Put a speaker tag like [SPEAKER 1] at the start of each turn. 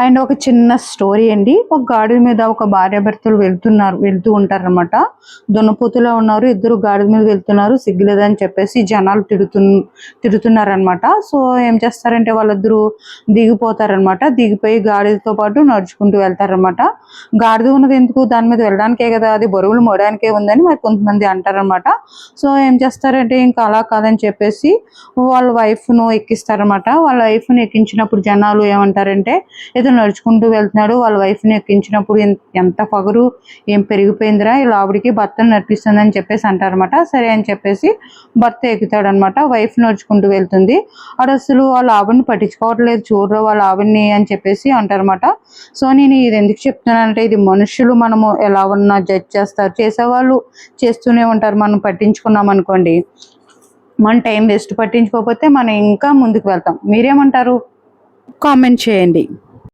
[SPEAKER 1] And ఒక చిన్న story అండి. ఒక గాడిద మీద ఒక భార్యాభర్తలు వెళ్తూ ఉంటారనమాట. దున్నపోతులా ఉన్నారు, ఇద్దరు గాడిద మీద వెళ్తున్నారు. సిగ్గులేదని చెప్పేసి జనాలు తిడుతున్నారనమాట. సో ఏం చేస్తారంటే వాళ్ళిద్దరూ దిగిపోతారనమాట. దిగిపోయి గాడిదతో పాటు నడుచుకుంటూ వెళ్తారనమాట. గాడిద ఉన్నది ఎందుకు, దాని మీద వెళ్ళడానికే కదా, అది బరువులు మోయడానికే ఉందని మరి కొంతమంది అంటారనమాట. సో ఏం చేస్తారంటే ఇంకా అలా కాదని చెప్పేసి వాళ్ళ వైఫ్ను ఎక్కిస్తారనమాట. వాళ్ళ వైఫ్ను ఎక్కించినప్పుడు జనాలు ఏమంటారంటే, ఏదో నడుచుకుంటూ వెళ్తున్నాడు, వాళ్ళ వైఫ్ని ఎక్కించినప్పుడు ఎంత పగరు, ఏం పెరిగిపోయిందిరా ఇలా ఆవిడికి, భర్తను నడిపిస్తుందని చెప్పేసి అంటారనమాట. సరే అని చెప్పేసి భర్త ఎక్కుతాడనమాట. వైఫ్ నడుచుకుంటూ వెళ్తుంది. ఆడు అసలు వాళ్ళ ఆవిడని పట్టించుకోవట్లేదు, చూడరు వాళ్ళ ఆవిడని అని చెప్పేసి అంటారనమాట. సో నేను ఇది ఎందుకు చెప్తున్నానంటే, ఇది మనుషులు మనము ఎలా ఉన్నా జడ్జ్ చేస్తారు, చేసేవాళ్ళు చేస్తూనే ఉంటారు. మనం పట్టించుకున్నాం అనుకోండి, మన టైం వేస్ట్. పట్టించుకోకపోతే మనం ఇంకా ముందుకు వెళ్తాం. మీరేమంటారు? కామెంట్ చేయండి.